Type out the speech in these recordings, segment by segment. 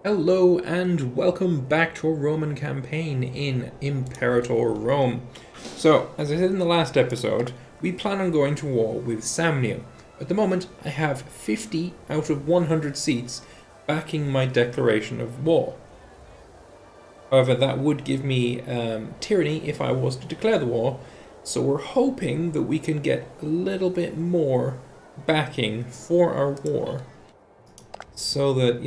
Hello and welcome back to a Roman campaign in Imperator Rome. So, as I said in the last episode, we plan on going to war with Samnium. At the moment, I have 50 out of 100 seats backing my declaration of war. However, that would give me tyranny if I was to declare the war, so we're hoping that we can get a little bit more backing for our war, so that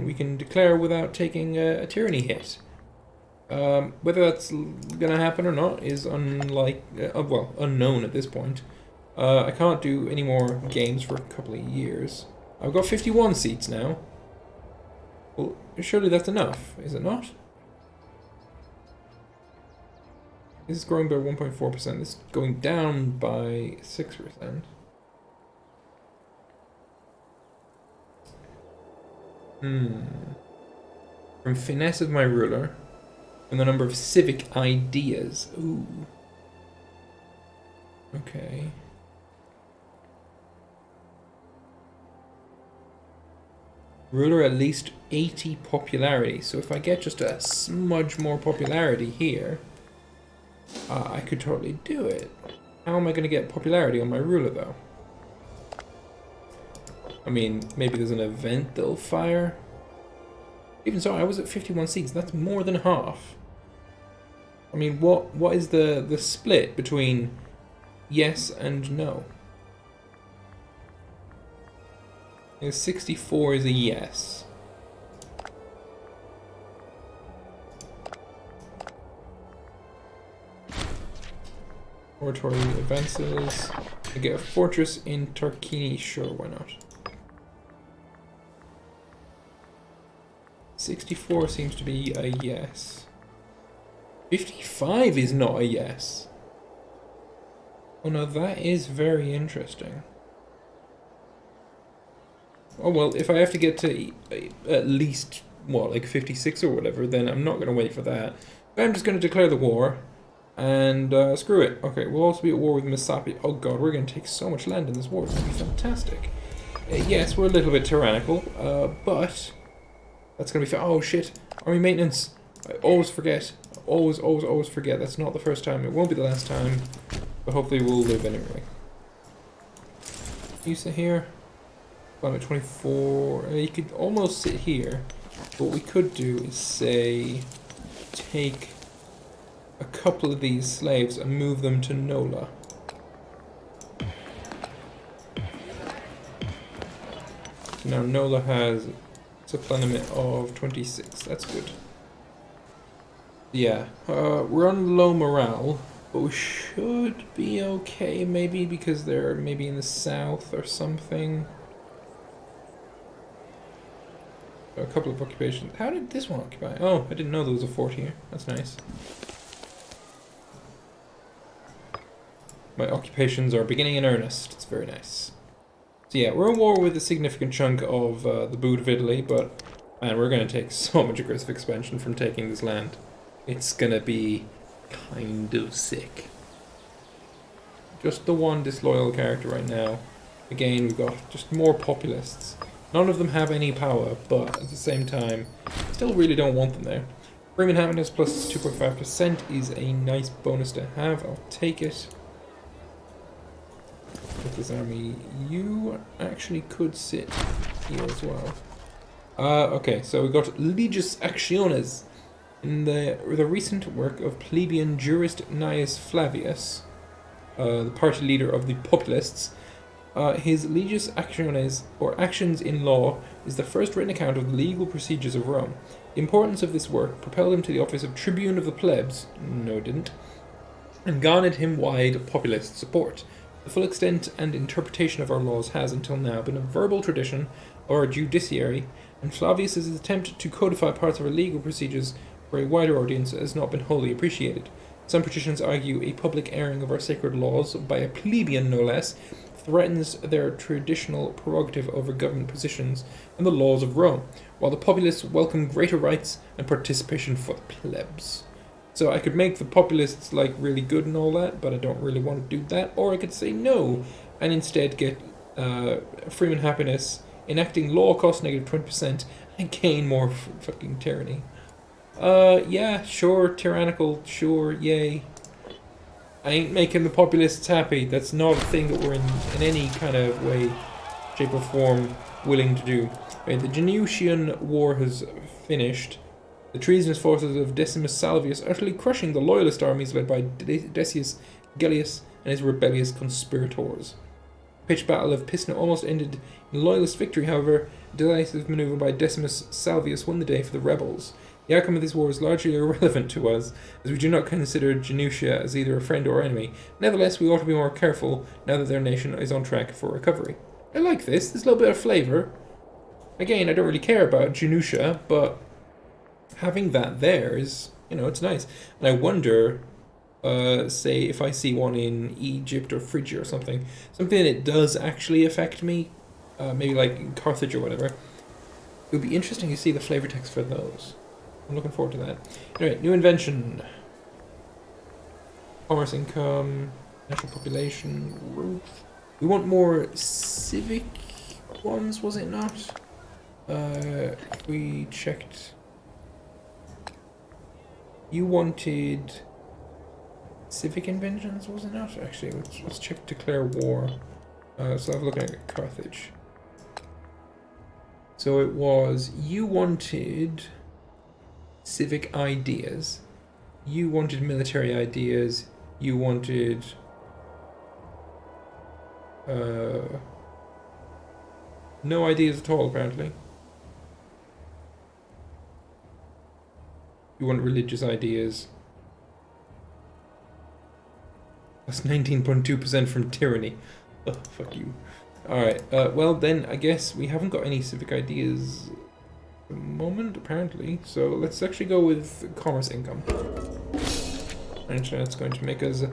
we can declare without taking a tyranny hit. Whether that's gonna happen or not is unknown at this point. I can't do any more games for a couple of years. I've got 51 seats now. Well, surely that's enough, is it not? This is growing by 1.4%. This is going down by 6%. From finesse of my ruler, and the number of civic ideas. Ooh. Okay. Ruler at least 80 popularity. So if I get just a smudge more popularity here, I could totally do it. How am I going to get popularity on my ruler though? I mean, maybe there's an event they'll fire. Even so, I was at 51 seats. That's more than half. I mean, what is the split between yes and no? 64 is a yes. Oratory advances. I get a fortress in Tarquini. Sure, why not? 64 seems to be a yes. 55 is not a yes. Oh no, that is very interesting. Oh well, if I have to get to at least, what, like 56 or whatever, then I'm not going to wait for that. I'm just going to declare the war, and screw it. Okay, we'll also be at war with Misapi. Oh god, we're going to take so much land in this war. It's going to be fantastic. Yes, we're a little bit tyrannical, but that's going to be oh shit, army maintenance. I always forget. Always forget. That's not the first time. It won't be the last time, but hopefully we'll live anyway. You sit here. I'm at 24. You could almost sit here. What we could do is, say, take a couple of these slaves and move them to Nola. So now Nola has a supply limit of 26. That's good. Yeah, we're on low morale, but we should be okay, maybe, because they're maybe in the south or something. A couple of occupations. How did this one occupy? Oh, I didn't know there was a fort here. That's nice. My occupations are beginning in earnest. It's very nice. So yeah, we're in war with a significant chunk of the boot of Italy, but man, we're going to take so much aggressive expansion from taking this land. It's going to be kind of sick. Just the one disloyal character right now. Again, we've got just more populists. None of them have any power, but at the same time, still really don't want them there. Freeman happiness plus 2.5% is a nice bonus to have. I'll take it. With this army, you actually could sit here as well. Okay, so we got Legius Actiones. In the recent work of plebeian jurist Gnaeus Flavius, the party leader of the populists, his Legius Actiones, or Actions in Law, is the first written account of the legal procedures of Rome. The importance of this work propelled him to the office of Tribune of the Plebs, no it didn't, and garnered him wide populist support. The full extent and interpretation of our laws has, until now, been a verbal tradition, or a judiciary, and Flavius's attempt to codify parts of our legal procedures for a wider audience has not been wholly appreciated. Some patricians argue a public airing of our sacred laws, by a plebeian no less, threatens their traditional prerogative over government positions and the laws of Rome, while the populists welcome greater rights and participation for the plebs. So I could make the populists like really good and all that, but I don't really want to do that, or I could say no and instead get Freeman happiness enacting law cost negative 20% I gain more fucking tyranny. Yeah, sure, tyrannical, sure, yay. I ain't making the populists happy. That's not a thing that we're in any kind of way, shape or form willing to do. Right, the Genutian War has finished. The treasonous forces of Decimus Salvius utterly crushing the loyalist armies led by Decius Gellius and his rebellious conspirators. The pitched battle of Pisna almost ended in loyalist victory, however. A decisive maneuver by Decimus Salvius won the day for the rebels. The outcome of this war is largely irrelevant to us, as we do not consider Genutia as either a friend or enemy. Nevertheless, we ought to be more careful now that their nation is on track for recovery. I like this. There's a little bit of flavour. Again, I don't really care about Genutia, but having that there is, you know, it's nice. And I wonder, say, if I see one in Egypt or Phrygia or something that does actually affect me, maybe like in Carthage or whatever, it would be interesting to see the flavour text for those. I'm looking forward to that. Anyway, new invention. Commerce income, national population, growth. We want more civic ones, was it not? We checked. You wanted civic inventions, was it not? Actually, let's check declare war. So I've looked at Carthage. So it was, you wanted civic ideas, you wanted military ideas, you wanted no ideas at all, apparently. You want religious ideas. That's 19.2% from tyranny. Oh, fuck you. Alright, well then, I guess we haven't got any civic ideas at the moment, apparently. So let's actually go with commerce income. And that's going to make us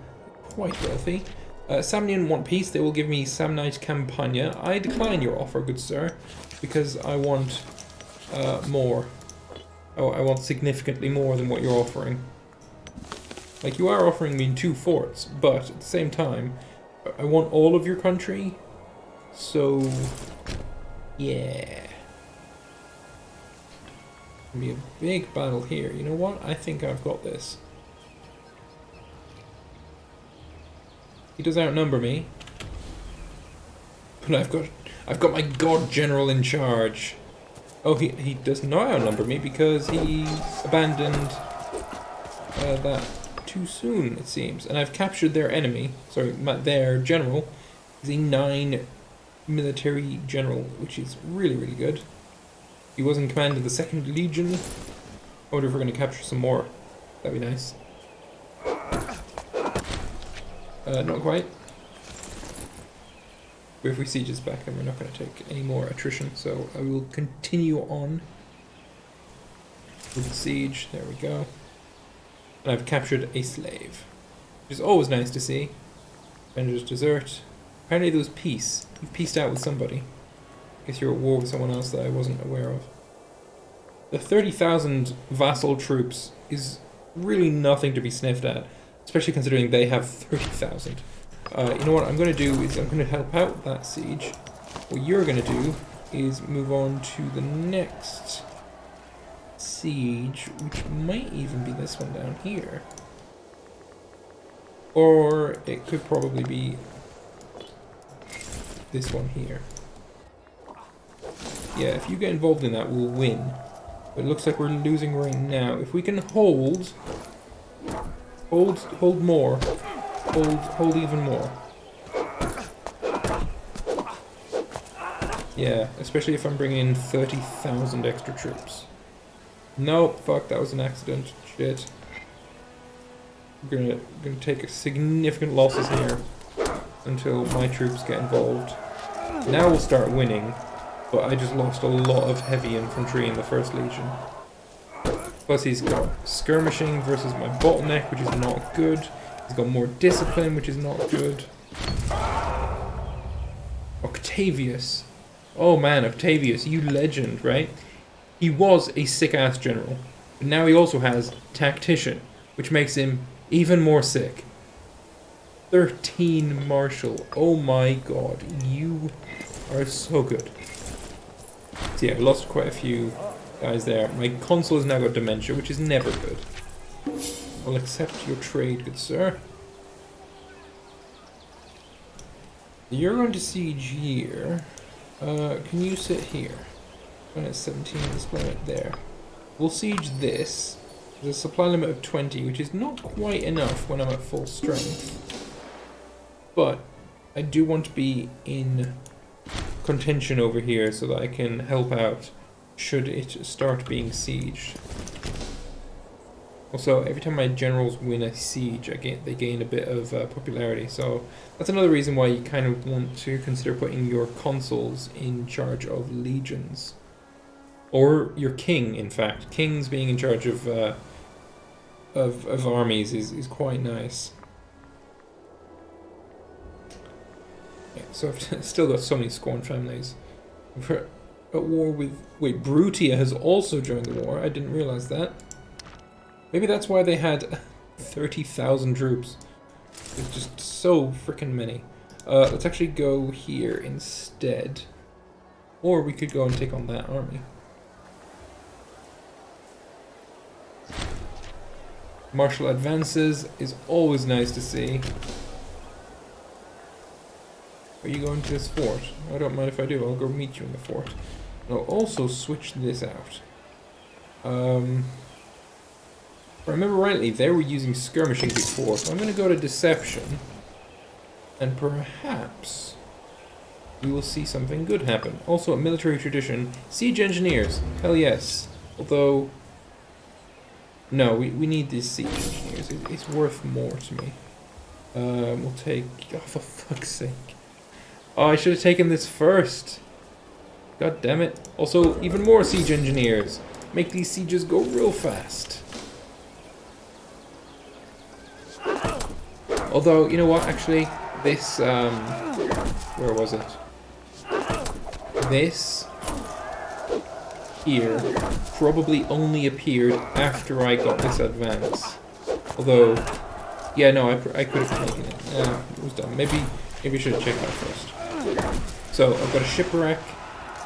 quite wealthy. Samnian want peace. They will give me Samnite Campagna. I decline your offer, good sir, because I want more. Oh, I want significantly more than what you're offering. Like, you are offering me 2 forts, but at the same time, I want all of your country. So, yeah. It's gonna be a big battle here. You know what? I think I've got this. He does outnumber me, but I've got my god general in charge. Oh, he does not outnumber me because he abandoned that too soon, it seems. And I've captured their enemy. Sorry, their general is a 9 military general, which is really, really good. He was in command of the 2nd Legion. I wonder if we're going to capture some more. That'd be nice. Not quite. If we siege is back, then we're not going to take any more attrition, so I will continue on with the siege. There we go. And I've captured a slave, which is always nice to see. Vendor's desert. Apparently there was peace. You've peaced out with somebody. I guess you're at war with someone else that I wasn't aware of. The 30,000 vassal troops is really nothing to be sniffed at, especially considering they have 30,000. You know what I'm going to do is I'm going to help out that siege. What you're going to do is move on to the next siege, which might even be this one down here. Or it could probably be this one here. Yeah, if you get involved in that, we'll win. But it looks like we're losing right now. If we can hold more. Hold even more. Yeah, especially if I'm bringing in 30,000 extra troops. Nope, fuck, that was an accident. Shit. We're gonna take significant losses here until my troops get involved. Now we'll start winning, but I just lost a lot of heavy infantry in the 1st Legion. Plus he's got skirmishing versus my bottleneck, which is not good. He's got more discipline, which is not good. Octavius. Oh man, Octavius, you legend, right? He was a sick-ass general, but now he also has tactician, which makes him even more sick. 13 marshal. Oh my god, you are so good. So yeah, I lost quite a few guys there. My consul has now got dementia, which is never good. I'll accept your trade, good sir. You're going to siege here. Can you sit here? When it's 17, display it there. We'll siege this. There's a supply limit of 20, which is not quite enough when I'm at full strength. But I do want to be in contention over here so that I can help out should it start being sieged. Also, every time my generals win a siege, they gain a bit of popularity. So that's another reason why you kind of want to consider putting your consuls in charge of legions. Or your king, in fact. Kings being in charge of armies is quite nice. Yeah, so I've still got so many scorned families. We're at war with... Wait, Brutia has also joined the war. I didn't realize that. Maybe that's why they had 30,000 troops. It's just so freaking many. Let's actually go here instead. Or we could go and take on that army. Martial advances is always nice to see. Are you going to this fort? I don't mind if I do. I'll go meet you in the fort. I'll also switch this out. If I remember rightly, they were using skirmishing before, so I'm going to go to deception. And perhaps we will see something good happen. Also, a military tradition. Siege engineers. Hell yes. Although... No, we need these siege engineers. It's worth more to me. We'll take... Oh, for fuck's sake. Oh, I should have taken this first. God damn it. Also, even more siege engineers. Make these sieges go real fast. Although, you know what, actually, this, where was it? This here probably only appeared after I got this advance. Although, yeah, no, I could have taken it. It was done. Maybe I should have checked that first. So, I've got a shipwreck.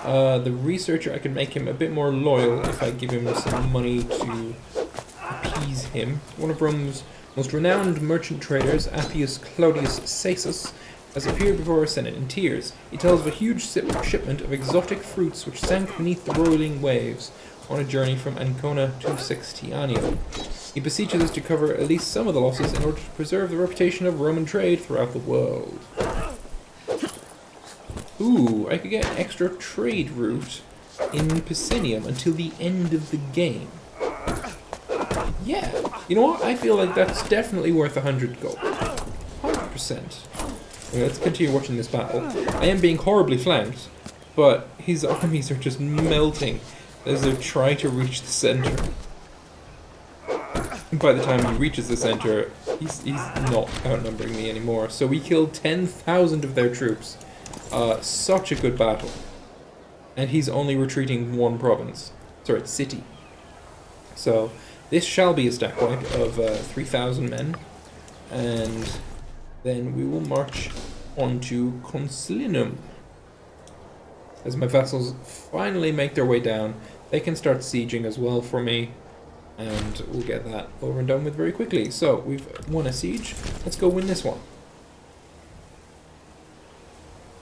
The researcher, I can make him a bit more loyal if I give him some money to appease him. One of Rome's most renowned merchant traders, Appius Claudius Caesus, has appeared before our Senate in tears. He tells of a huge shipment of exotic fruits which sank beneath the rolling waves on a journey from Ancona to Sextiania. He beseeches us to cover at least some of the losses in order to preserve the reputation of Roman trade throughout the world. Ooh, I could get an extra trade route in Pisanium until the end of the game. Yeah, you know what? I feel like that's definitely worth 100 gold. 100%. Okay, let's continue watching this battle. I am being horribly flanked, but his armies are just melting as they try to reach the center. And by the time he reaches the center, he's not outnumbering me anymore. So we killed 10,000 of their troops. Such a good battle. And he's only retreating one province. Sorry, city. So... this shall be a stack wipe of 3,000 men, and then we will march on to Consulinum. As my vassals finally make their way down, they can start sieging as well for me, and we'll get that over and done with very quickly. So, we've won a siege, let's go win this one.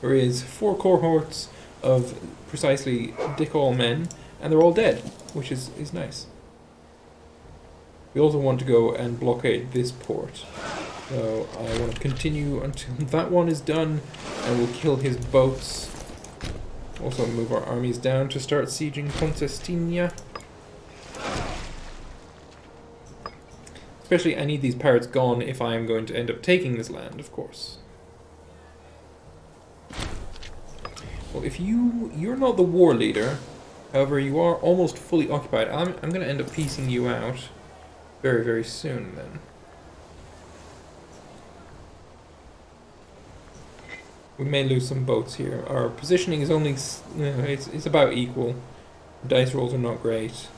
There is 4 cohorts of precisely dick all men, and they're all dead, which is nice. We also want to go and blockade this port. So I want to continue until that one is done, and we'll kill his boats. Also move our armies down to start sieging Contestinia. Especially, I need these pirates gone if I am going to end up taking this land, of course. Well, if you're not the war leader, however, you are almost fully occupied. I'm going to end up piecing you out very, very soon then. We may lose some boats here. Our positioning is only, it's about equal. The dice rolls are not great.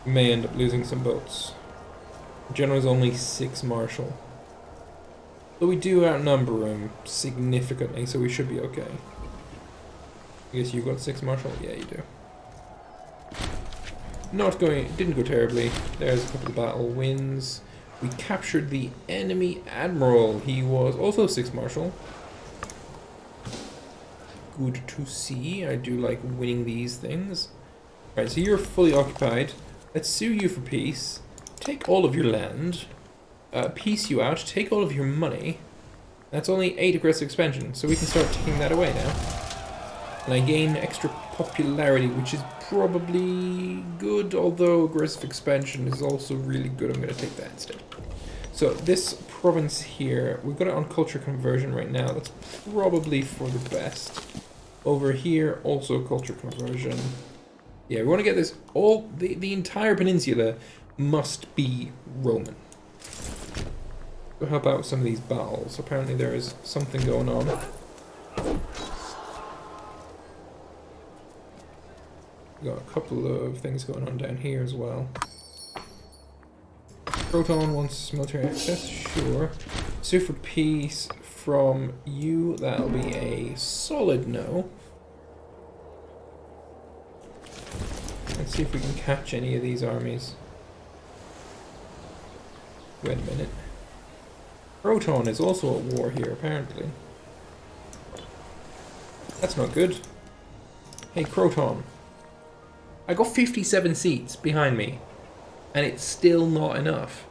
We may end up losing some boats. The general is only 6 martial. But we do outnumber him significantly, so we should be okay. I guess you got 6 martial? Yeah, you do. didn't go terribly. There's a couple of battle wins. We captured the enemy admiral. He was also 6th Marshal. Good to see. I do like winning these things. Right, so you're fully occupied. Let's sue you for peace. Take all of your land. Peace you out. Take all of your money. That's only 8 aggressive expansion, so we can start taking that away now. And I gain extra popularity, which is probably good, although aggressive expansion is also really good. I'm going to take that instead. So this province here, we've got it on culture conversion right now. That's probably for the best. Over here, also culture conversion. Yeah, we want to get this all, the entire peninsula must be Roman. Go help out with some of these battles. Apparently there is something going on. We've got a couple of things going on down here as well. Croton wants military access, sure. Sue for peace from you, that'll be a solid no. Let's see if we can catch any of these armies. Wait a minute. Croton is also at war here, apparently. That's not good. Hey, Croton. I got 57 seats behind me, and it's still not enough.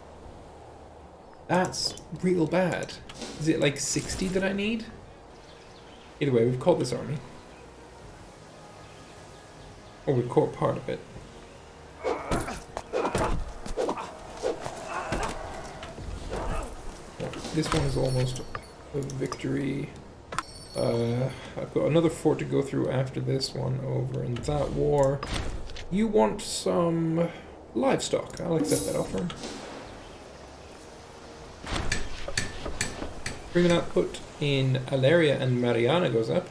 That's real bad. Is it like 60 that I need? Either way, we've caught this army. Or we've caught part of it. This one is almost a victory. I've got another fort to go through after this one over in that war. You want some livestock? I'll accept that offer. Premium output in Aleria and Mariana goes up.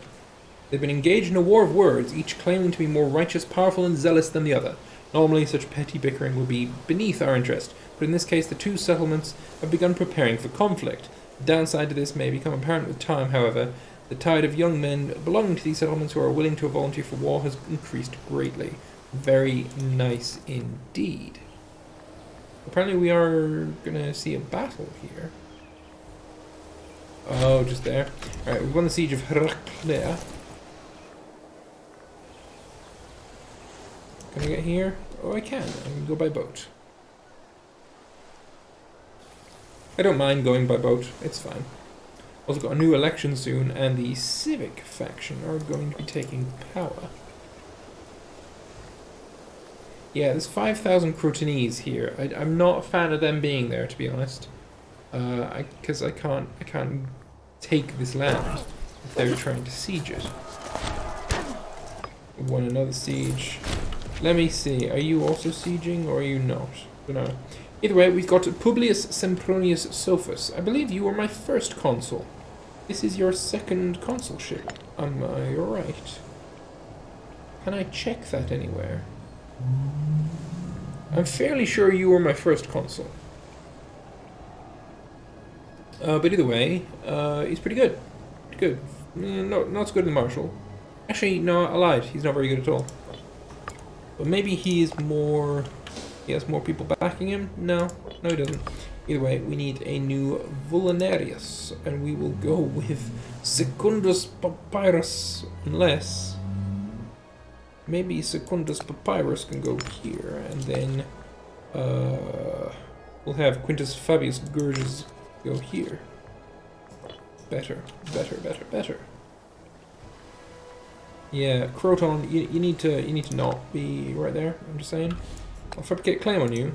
They've been engaged in a war of words, each claiming to be more righteous, powerful, and zealous than the other. Normally, such petty bickering would be beneath our interest, but in this case, the two settlements have begun preparing for conflict. The downside to this may become apparent with time, however. The tide of young men belonging to these settlements who are willing to volunteer for war has increased greatly. Very nice indeed. Apparently we are gonna see a battle here. Oh, just there. Alright, we've won the siege of Heraclea. Can I get here? Oh, I can. I can go by boat. I don't mind going by boat. It's fine. Also got a new election soon, and the civic faction are going to be taking power. Yeah, there's 5,000 Crotonese here. I'm not a fan of them being there, to be honest. Because I can't take this land if they're trying to siege it. We won another siege. Let me see. Are you also sieging, or are you not? No. Either way, we've got Publius Sempronius Sophus. I believe you were my first consul. This is your second consulship. Am I right? Can I check that anywhere? I'm fairly sure you were my first consul. But either way, he's pretty good. Pretty good. No, not as good as the Marshal. Actually, no, I lied. He's not very good at all. But maybe he has more people backing him? No, he doesn't. Either way, we need a new Vulnarius, and we will go with Secundus Papyrus, unless maybe Secundus Papyrus can go here, and then we'll have Quintus Fabius Gurges go here. Better. Yeah, Croton, you need to not be right there. I'm just saying. I'll fabricate a claim on you.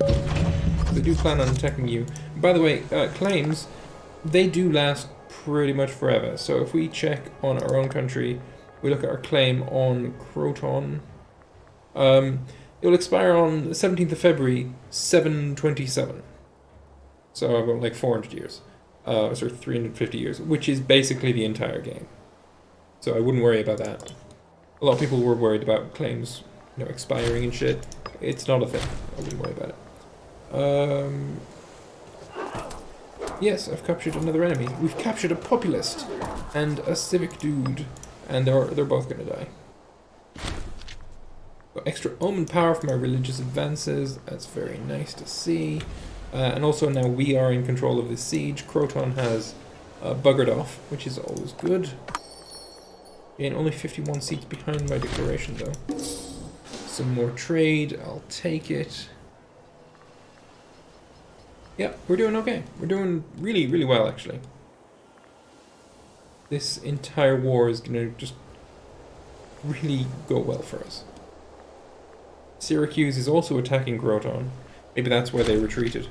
They do plan on attacking you. By the way, claims, they do last pretty much forever. So if we check on our own country, we look at our claim on Croton. It will expire on the 17th of February, 727. So I've got like 400 years. Sorry, 350 years, which is basically the entire game. So I wouldn't worry about that. A lot of people were worried about claims, expiring and shit. It's not a thing. I wouldn't worry about it. Yes, I've captured another enemy. We've captured a populist and a civic dude, and they're both gonna die. Got extra omen power for my religious advances. That's very nice to see. And also now we are in control of this siege. Croton has buggered off, which is always good. Again, only 51 seats behind my declaration though. Some more trade, I'll take it. Yeah, we're doing okay. We're doing really, really well actually. This entire war is going to just really go well for us. Syracuse is also attacking Croton. Maybe that's where they retreated.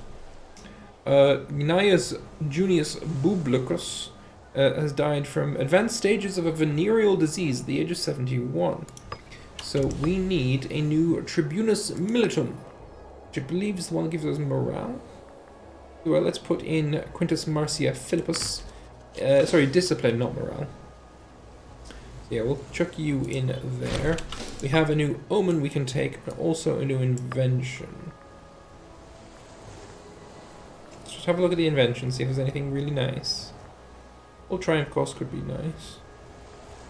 Gnaeus Junius Bublicus has died from advanced stages of a venereal disease at the age of 71. So we need a new Tribunus Militum, which I believe is the one that gives us morale. Well, let's put in Quintus Marcia Philippus. Sorry, discipline, not morale. Yeah, we'll chuck you in there. We have a new omen we can take, but also a new invention. Let's just have a look at the invention, see if there's anything really nice. Well, triumph cost could be nice.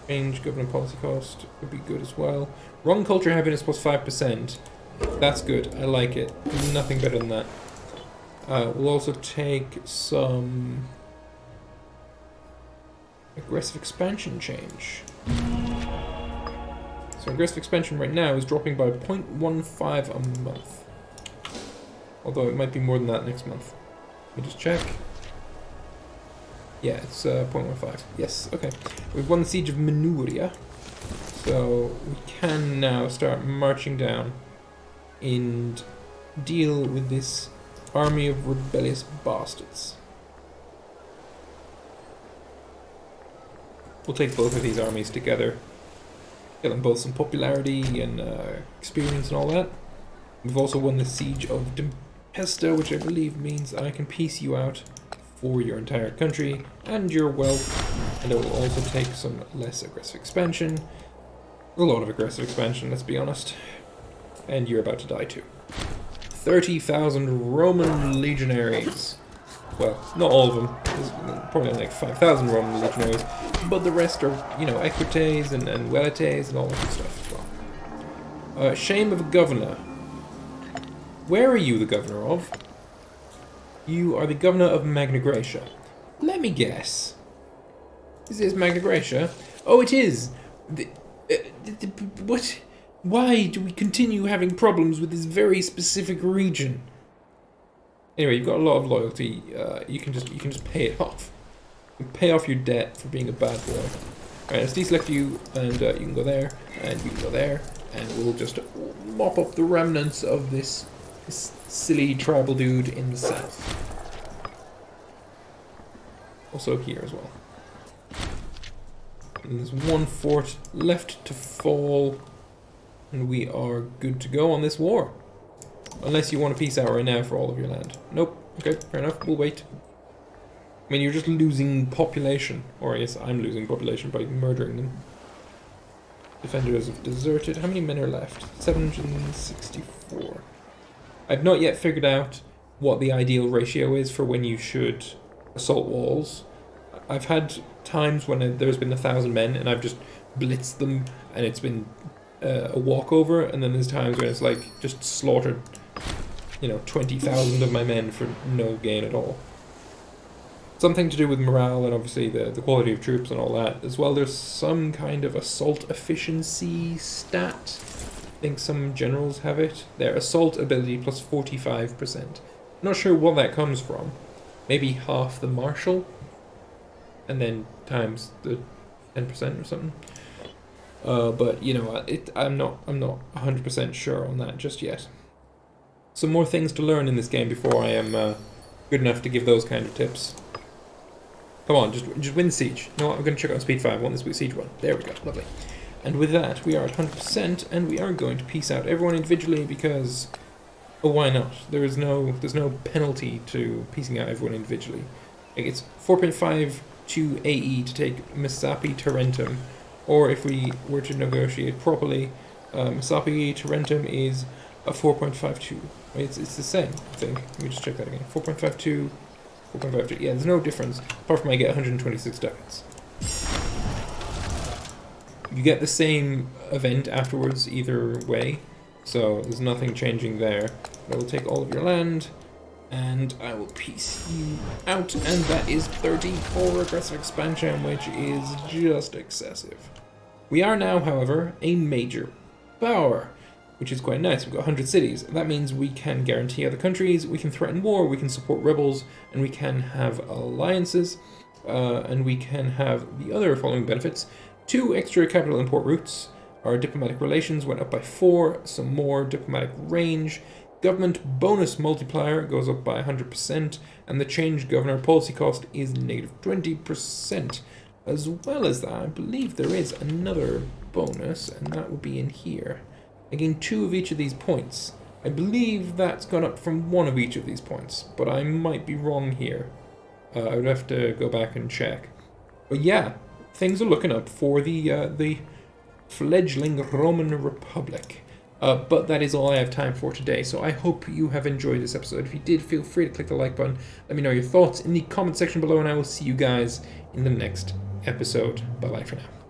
Change government policy cost could be good as well. Wrong culture happiness plus 5%. That's good. I like it. Nothing better than that. We'll also take some aggressive expansion change. So aggressive expansion right now is dropping by 0.15 a month. Although it might be more than that next month. Let me just check. Yeah, it's 0.15. Yes, okay. We've won the siege of Manuria. So we can now start marching down and deal with this army of rebellious bastards. We'll take both of these armies together. Get them both some popularity and experience and all that. We've also won the siege of Dempesta, which I believe means I can peace you out for your entire country and your wealth. And I will also take some less aggressive expansion. A lot of aggressive expansion, let's be honest. And you're about to die too. 30,000 Roman legionaries. Well, not all of them. There's probably like 5,000 Roman legionaries. But the rest are, you know, equites and velites and all that stuff as well. Shame of a governor. Where are you the governor of? You are the governor of Magna Graecia. Let me guess. Is this Magna Graecia? Oh, it is! What? Why do we continue having problems with this very specific region? Anyway, you've got a lot of loyalty. You can just pay it off. You can pay off your debt for being a bad boy. Alright, let's deselect you, and you can go there, and you can go there, and we'll just mop up the remnants of this silly tribal dude in the south. Also here as well. And there's one fort left to fall, and we are good to go on this war. Unless you want to peace out right now for all of your land. Nope. Okay, fair enough. We'll wait. I mean, you're just losing population. Or yes, I'm losing population by murdering them. Defenders have deserted. How many men are left? 764. I've not yet figured out what the ideal ratio is for when you should assault walls. I've had times when there's been 1,000 men and I've just blitzed them and it's been a walkover, and then there's times when it's like just slaughtered, you know, 20,000 of my men for no gain at all. Something to do with morale and obviously the quality of troops and all that. As well, there's some kind of assault efficiency stat. I think some generals have it. Their assault ability plus 45%. Not sure what that comes from. Maybe half the martial, and then times the 10% or something. But you know, I'm not 100% sure on that just yet. Some more things to learn in this game before I am good enough to give those kind of tips. Come on, just win the siege. You know what? I'm going to check out speed 5. I want this siege one. There we go. Lovely. And with that, we are at 100%, and we are going to peace out everyone individually because, oh, why not? There's no penalty to piecing out everyone individually. Like, it's 4.52 AE to take Messapi Tarentum, or if we were to negotiate properly, Messapi Tarentum is a 4.52. It's the same, I think. Let me just check that again. 4.52, 4.52. Yeah, there's no difference apart from I get 126 ducats. You get the same event afterwards either way, so there's nothing changing there. But I will take all of your land, and I will piece you out, and that is 34 aggressive expansion, which is just excessive. We are now, however, a major power, which is quite nice. We've got 100 cities. That means we can guarantee other countries, we can threaten war, we can support rebels, and we can have alliances, and we can have the other following benefits. 2 extra capital import routes. Our diplomatic relations went up by 4, some more diplomatic range. Government bonus multiplier goes up by 100%, and the change governor policy cost is negative 20%. As well as that, I believe there is another bonus, and that would be in here. I gain 2 of each of these points. I believe that's gone up from 1 of each of these points, but I might be wrong here. I would have to go back and check. But yeah, things are looking up for the fledgling Roman Republic. But that is all I have time for today, so I hope you have enjoyed this episode. If you did, feel free to click the like button. Let me know your thoughts in the comment section below, and I will see you guys in the next episode. Bye-bye for now.